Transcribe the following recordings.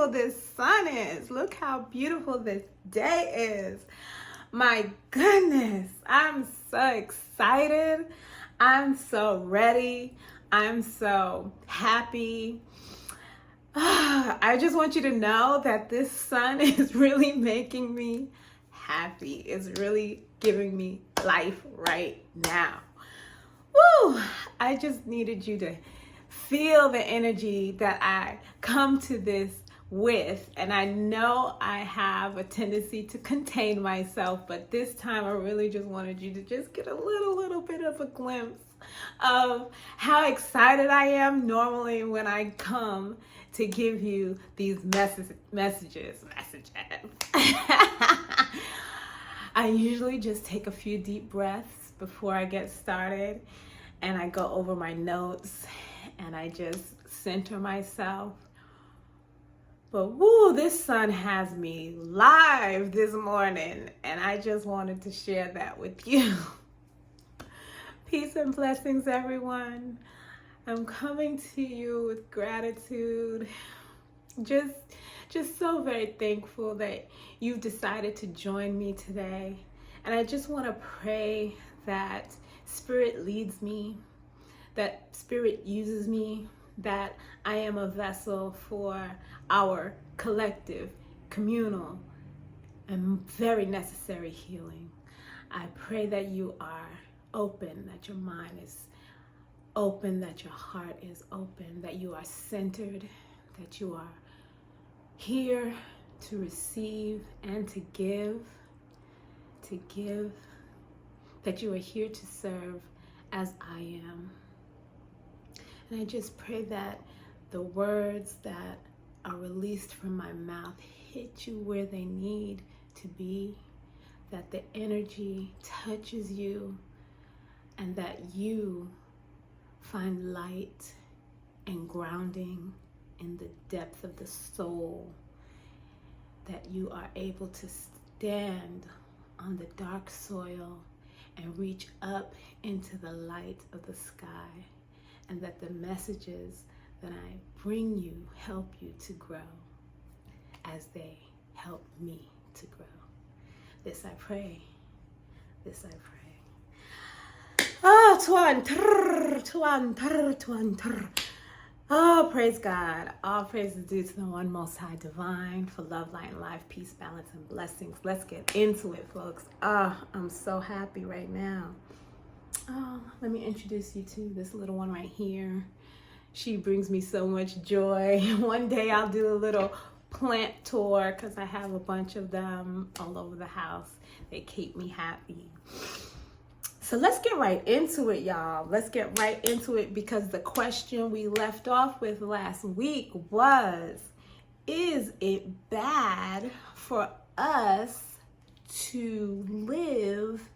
beautiful this sun is. Look how beautiful this day is. My goodness, I'm so excited. I'm so ready. I'm so happy. I just want you to know that this sun is really making me happy. It's really giving me life right now. Woo! I just needed you to feel the energy that I come to this with, and I know I have a tendency to contain myself, but this time I really just wanted you to just get a little bit of a glimpse of how excited I am normally when I come to give you these messages. I usually just take a few deep breaths before I get started, and I go over my notes and I just center myself. But woo, this sun has me live this morning, and I just wanted to share that with you. Peace and blessings, everyone. I'm coming to you with gratitude. Just so very thankful that you've decided to join me today. And I just want to pray that Spirit leads me, that Spirit uses me, that I am a vessel for our collective, communal, and very necessary healing. I pray that you are open, that your mind is open, that your heart is open, that you are centered, that you are here to receive and to give, that you are here to serve as I am. And I just pray that the words that are released from my mouth hit you where they need to be, that the energy touches you, and that you find light and grounding in the depth of the soul, that you are able to stand on the dark soil and reach up into the light of the sky, and that the messages that I bring you help you to grow as they help me to grow. This I pray. This I pray. Oh, tuan. Oh, praise God. All praise is due to the one most high divine for love, light, and life, peace, balance, and blessings. Let's get into it, folks. Oh, I'm so happy right now. Oh, let me introduce you to this little one right here. She brings me so much joy. One day I'll do a little plant tour because I have a bunch of them all over the house. They keep me happy. So let's get right into it, y'all. Let's get right into it, because the question we left off with last week was, is it bad for us to live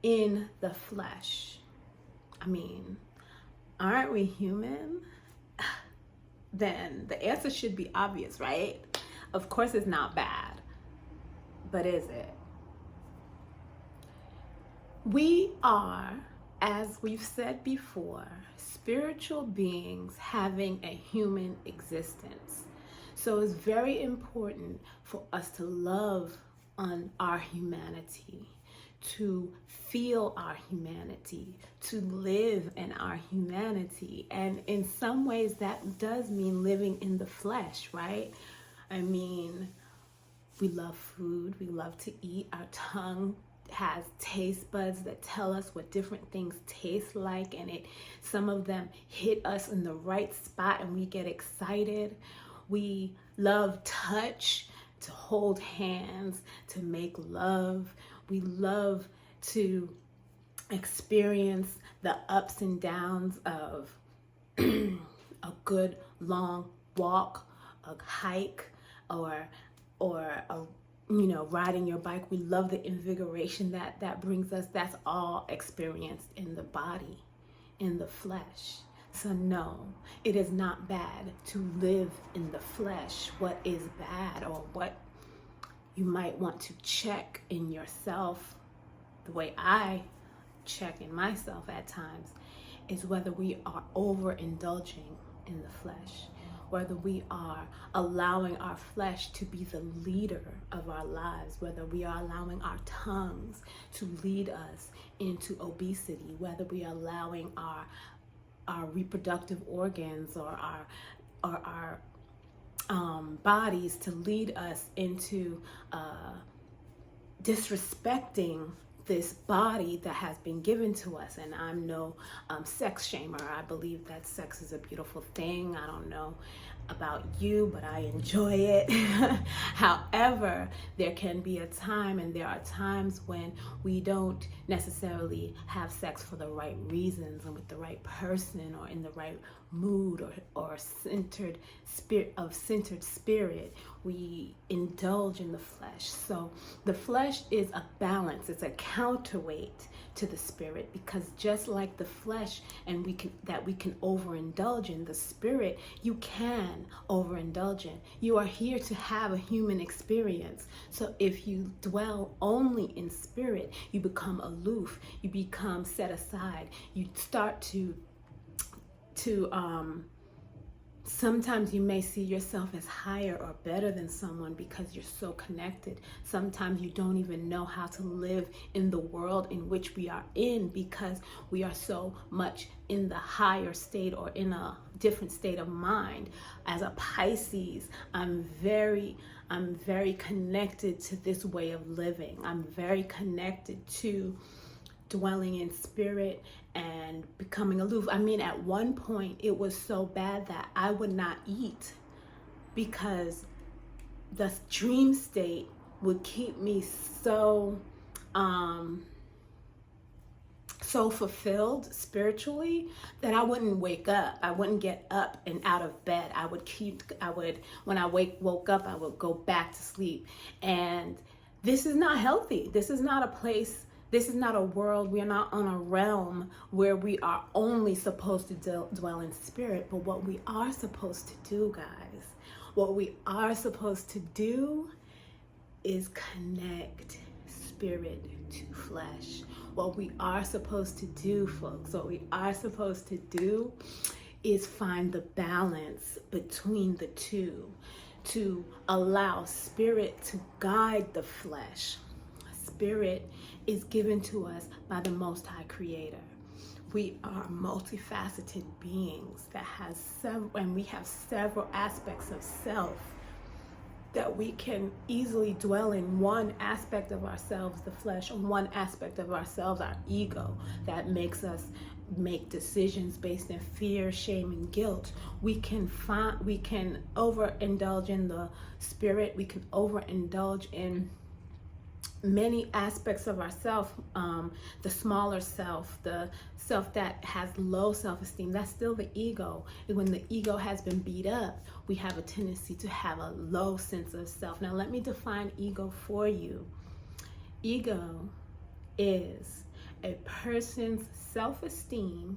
in the flesh? I mean, aren't we human? Then the answer should be obvious, right? Of course it's not bad, but is it? We are, as we've said before, spiritual beings having a human existence. So it's very important for us to love on our humanity, to feel our humanity, to live in our humanity. And in some ways that does mean living in the flesh, right? I mean, we love food, we love to eat, our tongue has taste buds that tell us what different things taste like, and some of them hit us in the right spot and we get excited. We love touch, to hold hands, to make love. We love to experience the ups and downs of a good long walk, a hike, or riding your bike. We love the invigoration that brings us. That's all experienced in the body, in the flesh. So no, it is not bad to live in the flesh. What is bad, or what you might want to check in yourself, the way I check in myself at times, is whether we are overindulging in the flesh, whether we are allowing our flesh to be the leader of our lives, whether we are allowing our tongues to lead us into obesity, whether we are allowing our reproductive organs or our bodies to lead us into disrespecting this body that has been given to us. And I'm no sex shamer. I believe that sex is a beautiful thing. I don't know about you, but I enjoy it. However, there can be a time, and there are times when we don't necessarily have sex for the right reasons and with the right person or in the right mood or centered spirit. We indulge in the flesh. So the flesh is a balance. It's a counterweight to the spirit, because just like the flesh and we can overindulge in, the spirit you can overindulge in. You are here to have a human experience. So if you dwell only in spirit, you become aloof, you become set aside, you start to sometimes you may see yourself as higher or better than someone because you're so connected. Sometimes you don't even know how to live in the world in which we are in, because we are so much in the higher state or in a different state of mind. As a Pisces, I'm very connected to this way of living. I'm very connected to dwelling in spirit and becoming aloof. I mean, at one point it was so bad that I would not eat because the dream state would keep me so fulfilled spiritually that I wouldn't wake up. I wouldn't get up and out of bed. When I woke up, I would go back to sleep. And this is not healthy. This is not a place. This is not a world. We are not on a realm where we are only supposed to dwell in spirit. But what we are supposed to do, guys, what we are supposed to do is connect spirit to flesh. What we are supposed to do, folks, what we are supposed to do is find the balance between the two, to allow spirit to guide the flesh. Spirit is given to us by the Most High Creator. We are multifaceted beings that has several, and we have several aspects of self that we can easily dwell in. One aspect of ourselves, the flesh, and one aspect of ourselves, our ego, that makes us make decisions based in fear, shame, and guilt. We can overindulge in the spirit. We can overindulge in many aspects of ourself, the smaller self, the self that has low self-esteem. That's still the ego. And when the ego has been beat up, we have a tendency to have a low sense of self. Now let me define ego for you. Ego is a person's self-esteem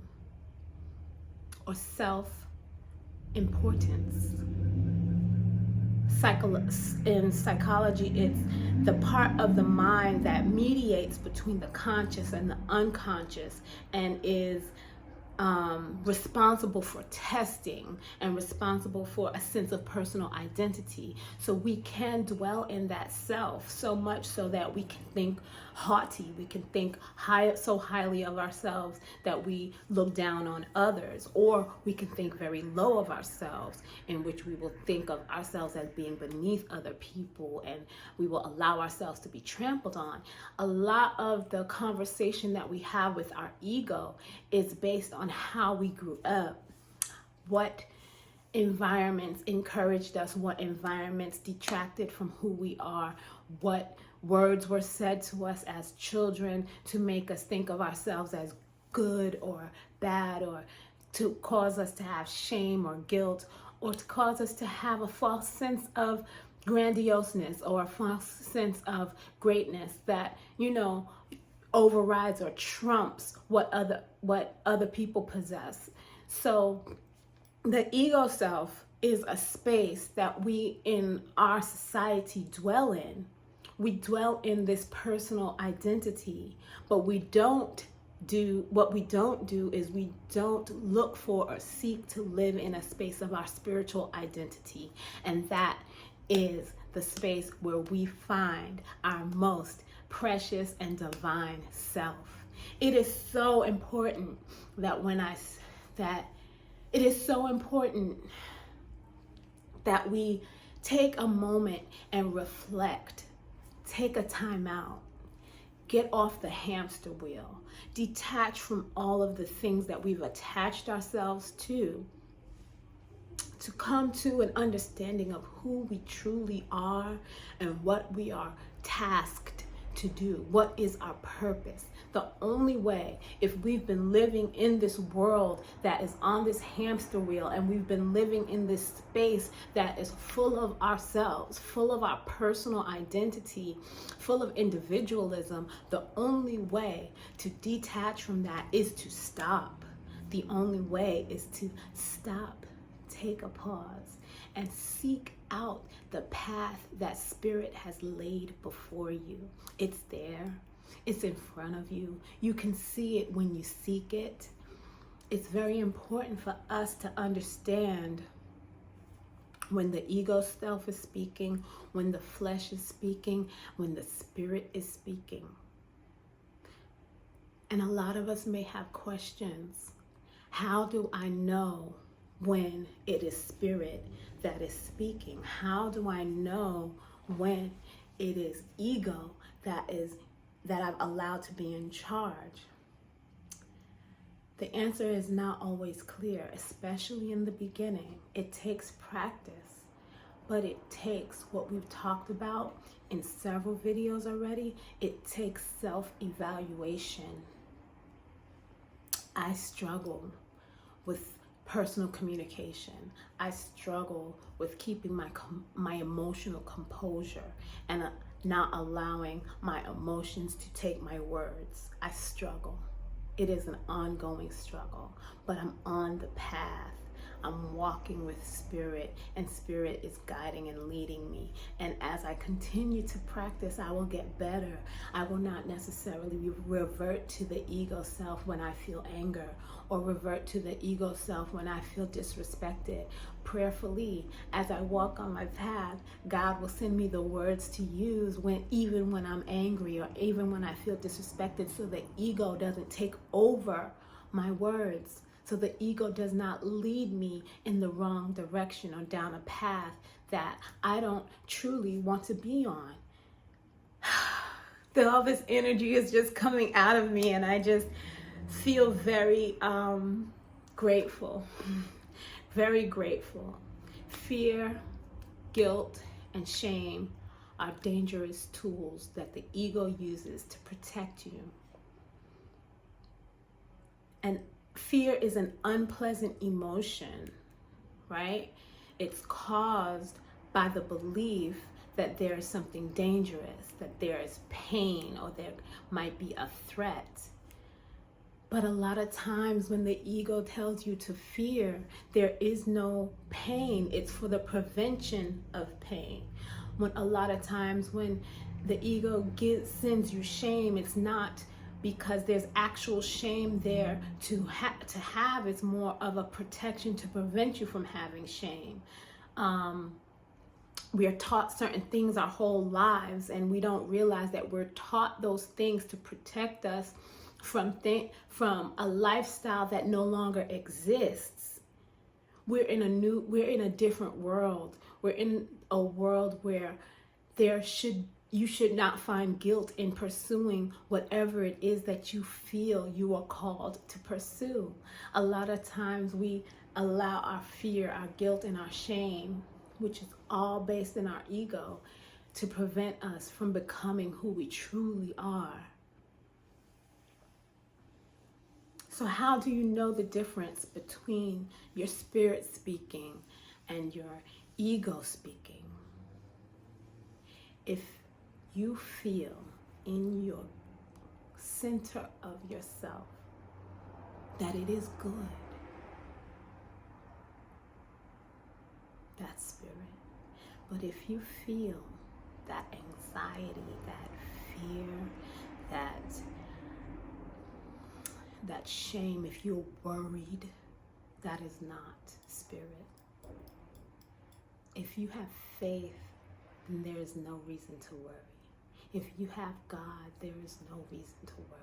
or self-importance. In psychology, it's the part of the mind that mediates between the conscious and the unconscious, and is responsible for testing and responsible for a sense of personal identity. So we can dwell in that self so much so that we can think haughty, we can think so highly of ourselves that we look down on others, or we can think very low of ourselves, in which we will think of ourselves as being beneath other people, and we will allow ourselves to be trampled on. A lot of the conversation that we have with our ego is based on how we grew up, what environments encouraged us, what environments detracted from who we are, what words were said to us as children to make us think of ourselves as good or bad, or to cause us to have shame or guilt, or to cause us to have a false sense of grandioseness or a false sense of greatness that, overrides or trumps what other people possess. So the ego self is a space that we in our society dwell in. We dwell in this personal identity, but we don't don't do is we don't look for or seek to live in a space of our spiritual identity. And that is the space where we find our most precious and divine self. It is so important that we take a moment and reflect, take a time out, get off the hamster wheel, detach from all of the things that we've attached ourselves to come to an understanding of who we truly are and what we are tasked to do. What is our purpose? The only way, if we've been living in this world that is on this hamster wheel, and we've been living in this space that is full of ourselves, full of our personal identity, full of individualism, the only way to detach from that is to stop. The only way is to stop, take a pause, and seek out the path that Spirit has laid before you. It's there. It's in front of you. You can see it when you seek it. It's very important for us to understand when the ego self is speaking, when the flesh is speaking, when the Spirit is speaking. And a lot of us may have questions. How do I know when it is Spirit that is speaking? How do I know when it is ego that I've allowed to be in charge? The answer is not always clear, especially in the beginning. It takes practice, but it takes what we've talked about in several videos already. It takes self-evaluation. I struggle with personal communication. I struggle with keeping my emotional composure and not allowing my emotions to take my words. I struggle. It is an ongoing struggle, but I'm on the path. I'm walking with Spirit, and Spirit is guiding and leading me. And as I continue to practice, I will get better. I will not necessarily revert to the ego self when I feel anger, or revert to the ego self when I feel disrespected. Prayerfully, as I walk on my path, God will send me the words to use even when I'm angry, or even when I feel disrespected, so the ego doesn't take over my words. So the ego does not lead me in the wrong direction or down a path that I don't truly want to be on. All this energy is just coming out of me, and I just feel very grateful. Very grateful. Fear, guilt, and shame are dangerous tools that the ego uses to protect you. And fear is an unpleasant emotion, right? It's caused by the belief that there is something dangerous, that there is pain, or there might be a threat. But a lot of times when the ego tells you to fear, there is no pain. It's for the prevention of pain. When a lot of times when the ego sends you shame, it's not because there's actual shame there to have. It's more of a protection to prevent you from having shame. We are taught certain things our whole lives, and we don't realize that we're taught those things to protect us from a lifestyle that no longer exists. We're in a different world. We're in a world where you should not find guilt in pursuing whatever it is that you feel you are called to pursue. A lot of times we allow our fear, our guilt, and our shame, which is all based in our ego, to prevent us from becoming who we truly are. So how do you know the difference between your spirit speaking and your ego speaking? If you feel in your center of yourself that it is good, that's spirit. But if you feel that anxiety, that fear, that that shame, if you're worried, that is not spirit. If you have faith, then there is no reason to worry. If you have God, there is no reason to worry.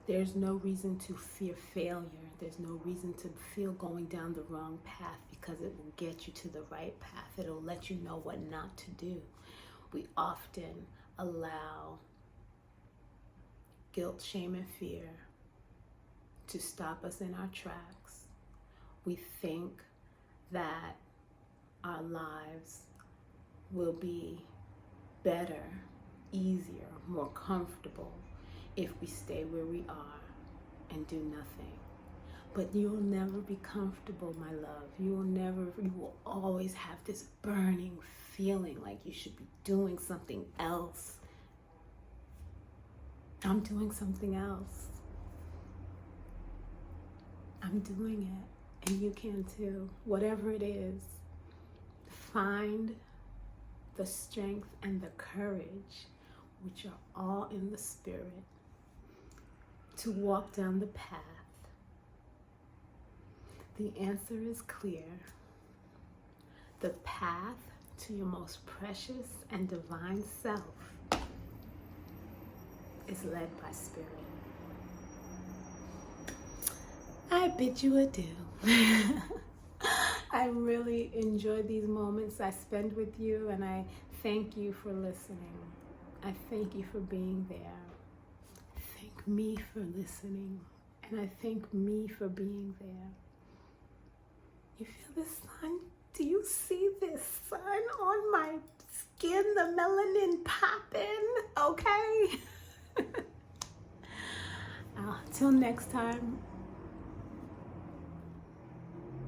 There's no reason to fear failure. There's no reason to feel going down the wrong path, because it will get you to the right path. It'll let you know what not to do. We often allow guilt, shame, and fear to stop us in our tracks. We think that our lives will be better, easier, more comfortable if we stay where we are and do nothing. But you'll never be comfortable, my love. You will always have this burning feeling like you should be doing something else. I'm doing something else. I'm doing it, and you can too. Whatever it is, find the strength and the courage, which are all in the spirit, to walk down the path. The answer is clear. The path to your most precious and divine self is led by spirit. I bid you adieu. I really enjoy these moments I spend with you, and I thank you for listening. I thank you for being there. Thank me for listening, and I thank me for being there. You feel the sun? Do you see this sun on my skin? The melanin popping, okay? Till next time,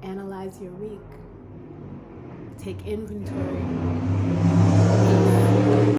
analyze your week. Take inventory.